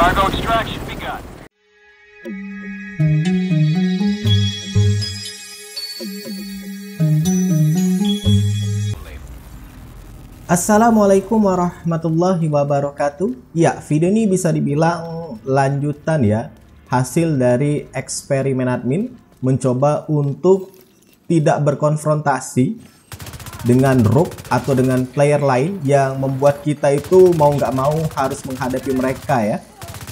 Cargo extraction begun. Assalamualaikum warahmatullahi wabarakatuh. Ya, video ini bisa dibilang lanjutan ya, hasil dari eksperimen admin mencoba untuk tidak berkonfrontasi dengan rogue atau dengan player lain yang membuat kita itu mau nggak mau harus menghadapi mereka ya.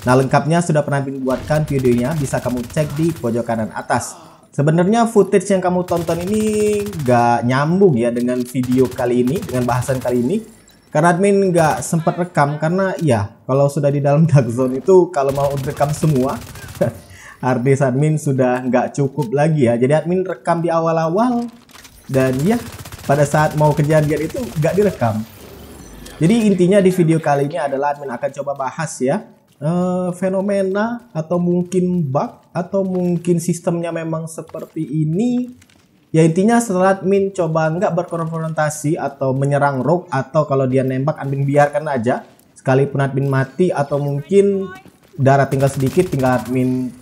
Nah, lengkapnya sudah pernah dibuatkan videonya, bisa kamu cek di pojok kanan atas. Sebenarnya footage yang kamu tonton ini nggak nyambung ya dengan video kali ini, dengan bahasan kali ini. Karena admin nggak sempat rekam, karena ya kalau sudah di dalam dark zone itu kalau mau rekam semua, harddisk admin sudah nggak cukup lagi ya. Jadi admin rekam di awal-awal dan ya pada saat mau kejadian itu nggak direkam. Jadi intinya di video kali ini adalah admin akan coba bahas ya. Fenomena atau mungkin bug atau mungkin sistemnya memang seperti ini ya. Intinya setelah admin coba nggak berkonfrontasi atau menyerang rogue, atau kalau dia nembak admin biarkan aja sekalipun admin mati, atau mungkin darah tinggal sedikit tinggal admin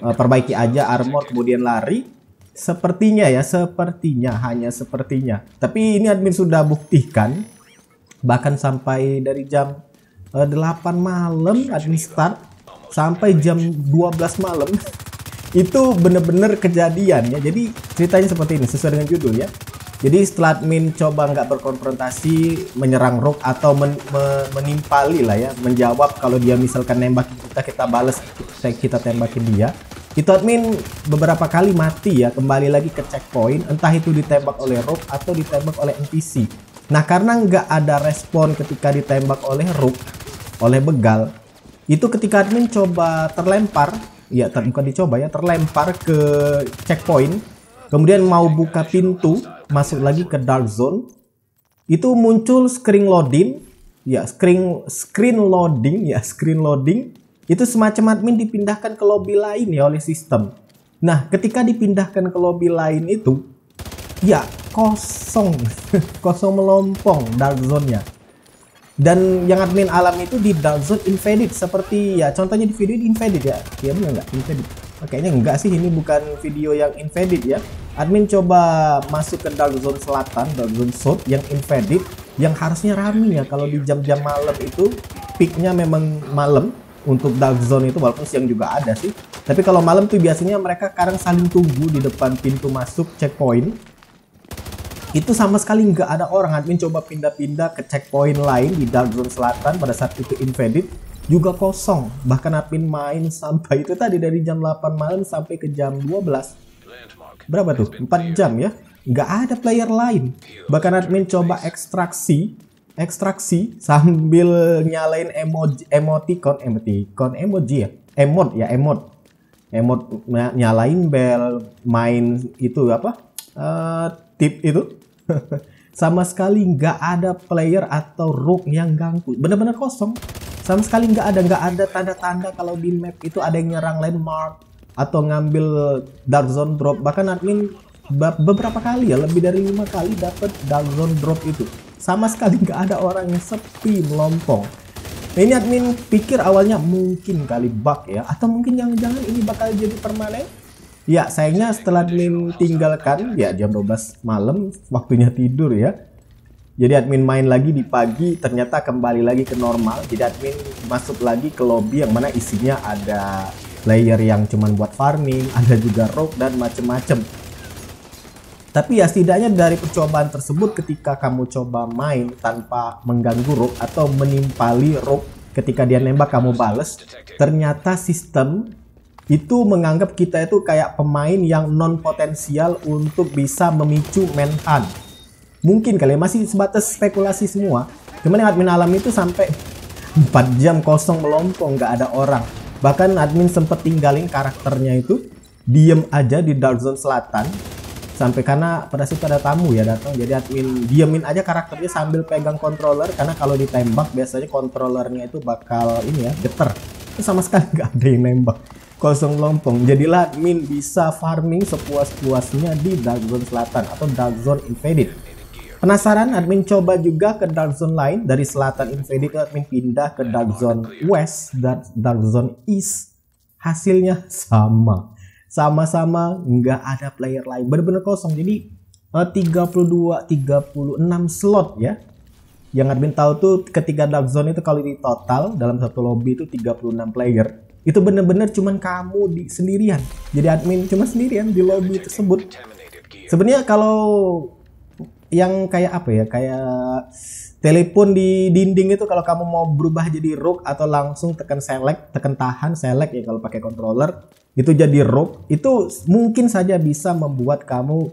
perbaiki aja armor kemudian lari. Sepertinya ya, sepertinya, hanya sepertinya, tapi ini admin sudah buktikan bahkan sampai dari jam 8 malam admin start sampai jam 12 malam itu bener-bener kejadian ya. Jadi ceritanya seperti ini sesuai dengan judul ya. Jadi setelah admin coba nggak berkonfrontasi, menyerang rogue atau menimpali lah ya, menjawab kalau dia misalkan nembak kita balas, kita tembakin dia. Itu admin beberapa kali mati ya, kembali lagi ke checkpoint, entah itu ditembak oleh rogue atau ditembak oleh NPC. Nah, karena nggak ada respon ketika ditembak oleh rogue, oleh begal, itu ketika admin coba terlempar, ya bukan dicoba ya, terlempar ke checkpoint, kemudian mau buka pintu, masuk lagi ke dark zone, itu muncul screen loading, ya screen loading, itu semacam admin dipindahkan ke lobby lain ya oleh sistem. Nah, ketika dipindahkan ke lobby lain itu, ya kosong, kosong melompong dark zone-nya. Dan yang admin alami itu di dark zone invaded, seperti ya contohnya di video invaded ya. Ya benar nggak invaded? Kayaknya enggak sih, ini bukan video yang invaded ya. Admin coba masuk ke dark zone selatan, dark zone south yang invaded, yang harusnya rame ya kalau di jam-jam malam itu. Peaknya memang malam untuk dark zone itu, walaupun siang juga ada sih. Tapi kalau malam tuh biasanya mereka kadang saling tunggu di depan pintu masuk checkpoint. Itu sama sekali nggak ada orang. Admin coba pindah-pindah ke checkpoint lain di dark zone selatan, pada saat itu invaded juga kosong. Bahkan admin main sampai itu tadi dari jam 8 malam sampai ke jam 12. Berapa tuh? 4 jam ya. Nggak ada player lain. Bahkan admin coba ekstraksi sambil nyalain emoji ya. Emot nyalain bel, main itu apa? Tip itu sama sekali nggak ada player atau rogue yang ganggu, bener-bener kosong, sama sekali nggak ada tanda-tanda kalau di map itu ada yang nyerang landmark atau ngambil dark zone drop. Bahkan admin beberapa kali ya, lebih dari 5 kali dapat dark zone drop itu, sama sekali nggak ada orang, yang sepi melompong. Nah, ini admin pikir awalnya mungkin kali bug ya, atau mungkin jangan-jangan ini bakal jadi permanen. Ya, sayangnya setelah admin tinggalkan ya jam 12 malam, waktunya tidur ya. Jadi admin main lagi di pagi, ternyata kembali lagi ke normal. Jadi admin masuk lagi ke lobby yang mana isinya ada player yang cuman buat farming, ada juga rogue dan macem-macem. Tapi ya setidaknya dari percobaan tersebut, ketika kamu coba main tanpa mengganggu rogue atau menimpali rogue, ketika dia nembak kamu bales, ternyata sistem itu menganggap kita itu kayak pemain yang non potensial untuk bisa memicu manhunt. Mungkin kali ya, masih sebatas spekulasi semua. Cuman yang admin alami itu sampai 4 jam kosong melompong, nggak ada orang. Bahkan admin sempet tinggalin karakternya itu diem aja di dark zone selatan, sampai karena pada situ ada tamu ya datang. Jadi admin diemin aja karakternya sambil pegang controller, karena kalau ditembak biasanya controllernya itu bakal ini ya, geter. Itu sama sekali nggak ada yang nembak, kosong lompong. Jadilah admin bisa farming sepuas-puasnya di dark zone selatan atau dark zone invaded. Penasaran? Admin coba juga ke dark zone lain. Dari selatan invaded admin pindah ke dark zone west dan dark zone east. Hasilnya sama-sama nggak ada player lain, bener-bener kosong. Jadi 36 slot ya. Yang admin tahu tuh ketika dark zone itu kalau di total dalam satu lobby itu 36 player. Itu bener-bener cuman kamu sendirian. Jadi admin cuma sendirian di lobby tersebut. Sebenarnya kalau yang kayak apa ya, kayak telepon di dinding itu, kalau kamu mau berubah jadi rogue atau langsung tekan select, tekan tahan select ya kalau pakai controller, itu jadi rogue, itu mungkin saja bisa membuat kamu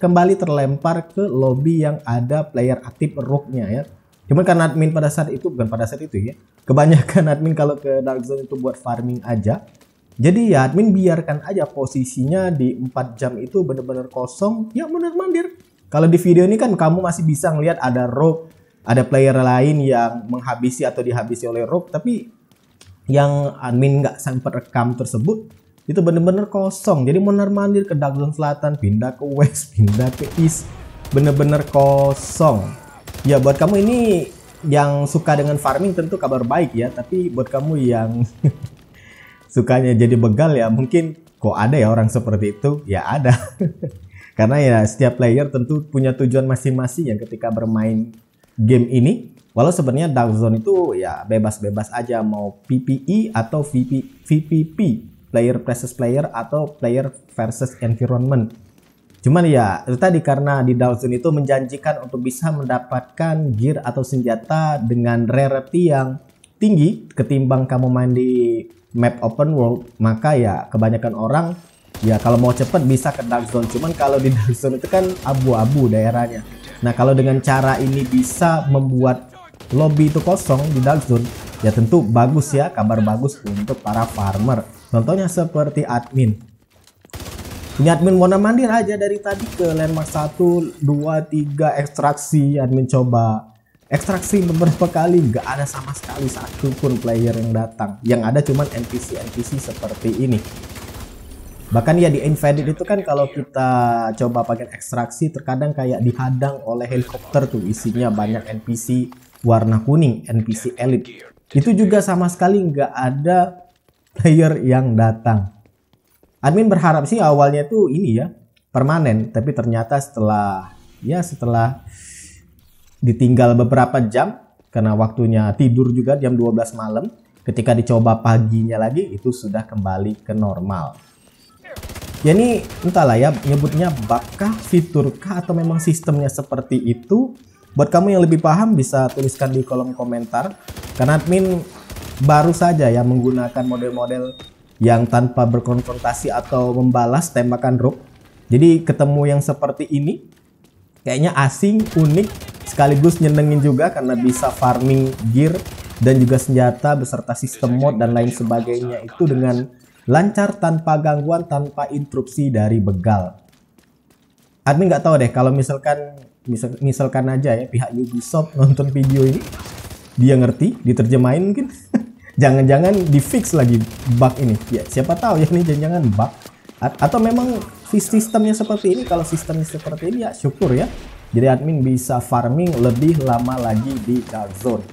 kembali terlempar ke lobby yang ada player aktif rogue-nya ya. Cuman karena admin pada saat itu, bukan pada saat itu ya, kebanyakan admin kalau ke dark zone itu buat farming aja. Jadi ya admin biarkan aja posisinya di 4 jam itu bener-bener kosong, ya bener-bener. Kalau di video ini kan kamu masih bisa ngelihat ada rogue, ada player lain yang menghabisi atau dihabisi oleh rogue, tapi yang admin nggak sempat rekam tersebut itu bener-bener kosong. Jadi mondar-mandir ke dark zone selatan, pindah ke west, pindah ke east, bener-bener kosong. Ya buat kamu ini yang suka dengan farming tentu kabar baik ya, tapi buat kamu yang sukanya jadi begal ya mungkin kok ada ya orang seperti itu, ya ada. Karena ya setiap player tentu punya tujuan masing-masing yang ketika bermain game ini. Walau sebenarnya dark zone itu ya bebas-bebas aja, mau PvE atau VPP, player versus player atau player versus environment. Cuman ya itu tadi, karena di dark zone itu menjanjikan untuk bisa mendapatkan gear atau senjata dengan rarity yang tinggi ketimbang kamu main di map open world, maka ya kebanyakan orang ya kalau mau cepet bisa ke dark zone. Cuman kalau di dark zone itu kan abu-abu daerahnya. Nah kalau dengan cara ini bisa membuat lobby itu kosong di dark zone, ya tentu bagus ya, kabar bagus untuk para farmer. Contohnya seperti admin. Punya admin mondar-mandir aja dari tadi ke landmark 1, 2, 3 ekstraksi. Admin coba ekstraksi beberapa kali, nggak ada sama sekali satupun player yang datang. Yang ada cuman NPC seperti ini. Bahkan ya di invaded itu kan kalau kita coba pakai ekstraksi terkadang kayak dihadang oleh helikopter tuh, isinya banyak NPC warna kuning, NPC elite. Itu juga sama sekali nggak ada player yang datang. Admin berharap sih awalnya tuh ini ya permanen, tapi ternyata setelah ditinggal beberapa jam karena waktunya tidur juga jam 12 malam, ketika dicoba paginya lagi itu sudah kembali ke normal. Ya ini entahlah ya, nyebutnya bug-kah, fitur-kah, atau memang sistemnya seperti itu. Buat kamu yang lebih paham bisa tuliskan di kolom komentar. Karena admin baru saja ya menggunakan model-model yang tanpa berkonfrontasi atau membalas tembakan rogue. Jadi ketemu yang seperti ini kayaknya asing, unik, sekaligus nyenengin juga karena bisa farming gear dan juga senjata beserta sistem mod dan lain sebagainya itu dengan lancar, tanpa gangguan, tanpa interupsi dari begal. Admin nggak tahu deh kalau misalkan aja ya pihak Ubisoft nonton video ini, dia ngerti, diterjemahin mungkin. Jangan-jangan di fix lagi bug ini. Ya siapa tahu ya ini jangan-jangan bug. Atau memang sistemnya seperti ini. Kalau sistemnya seperti ini ya syukur ya. Jadi admin bisa farming lebih lama lagi di dark zone.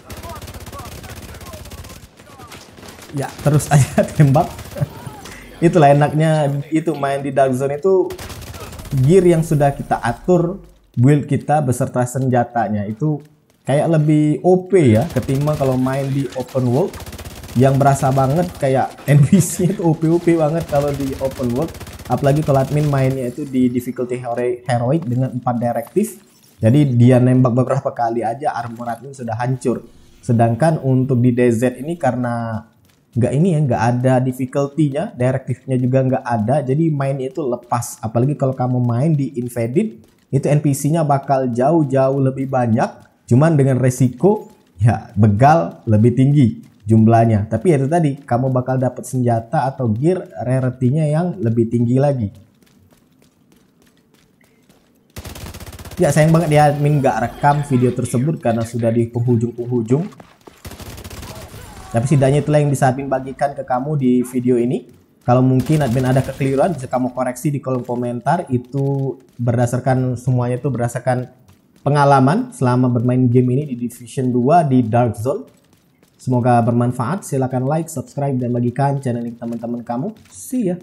Ya terus aja tembak. Itulah enaknya itu main di dark zone itu, gear yang sudah kita atur, build kita beserta senjatanya itu kayak lebih OP ya ketimbang kalau main di open world yang berasa banget kayak NPC itu OP banget kalau di open world. Apalagi kalau admin mainnya itu di difficulty heroic dengan 4 direktif, jadi dia nembak beberapa kali aja armor admin sudah hancur. Sedangkan untuk di DZ ini karena nggak ada difficulty-nya, direktifnya juga nggak ada, jadi mainnya itu lepas. Apalagi kalau kamu main di invaded itu NPC-nya bakal jauh-jauh lebih banyak, cuman dengan resiko ya begal lebih tinggi jumlahnya. Tapi itu tadi, kamu bakal dapat senjata atau gear rarity-nya yang lebih tinggi lagi. Ya sayang banget ya admin nggak rekam video tersebut karena sudah di penghujung. Tapi setidaknya itulah yang bisa admin bagikan ke kamu di video ini. Kalau mungkin admin ada kekeliruan bisa kamu koreksi di kolom komentar. Itu berdasarkan semuanya itu berdasarkan pengalaman selama bermain game ini di Division 2 di Dark Zone. Semoga bermanfaat. Silahkan like, subscribe, dan bagikan channel ini ke teman-teman kamu. See ya.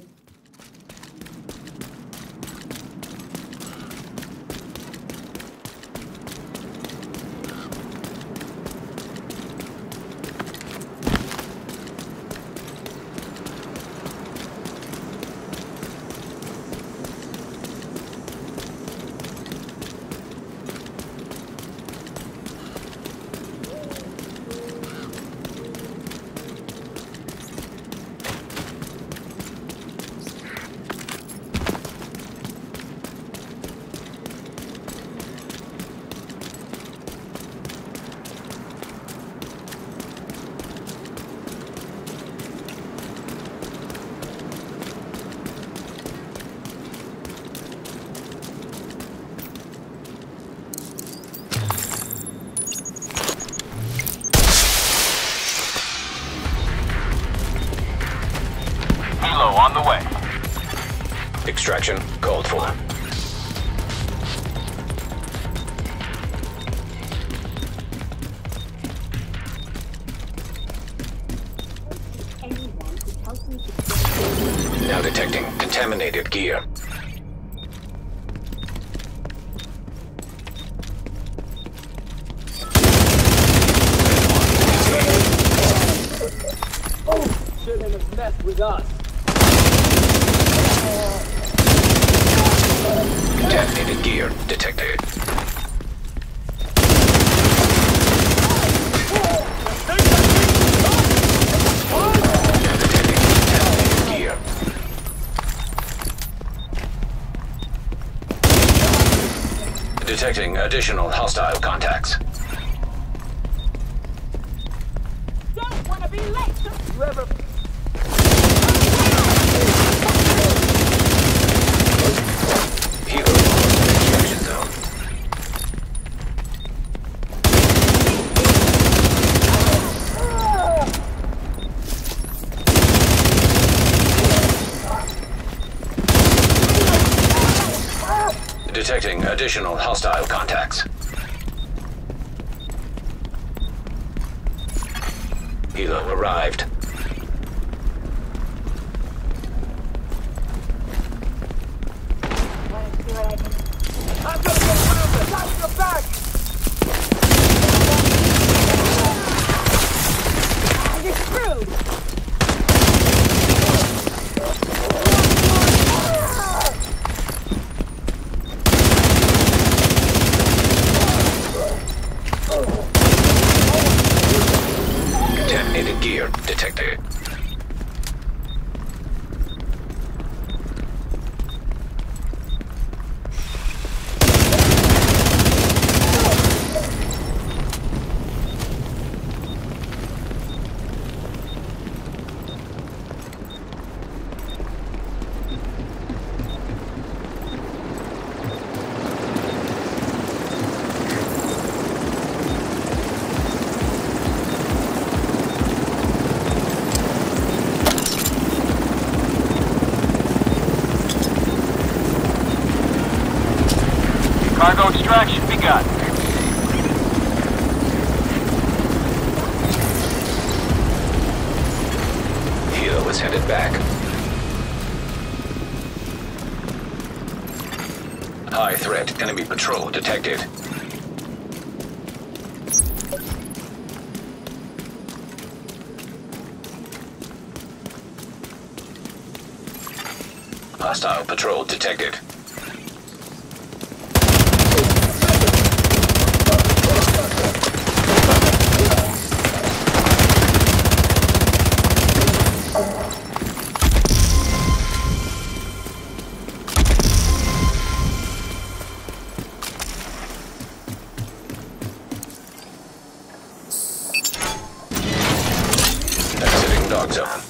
On the way. Extraction called for. Now detecting contaminated gear. Oh, shouldn't have messed with us. Contaminated gear detected. Detecting additional hostile contacts. Don't want to be late. Whoever. Detecting additional hostile contacts. Helo arrived. I'm gonna get moving. Got your back. You're screwed. Contaminated gear detected. Cargo extraction begun. Helo is headed back. High threat enemy patrol detected. Hostile patrol detected. Exiting Dark Zone.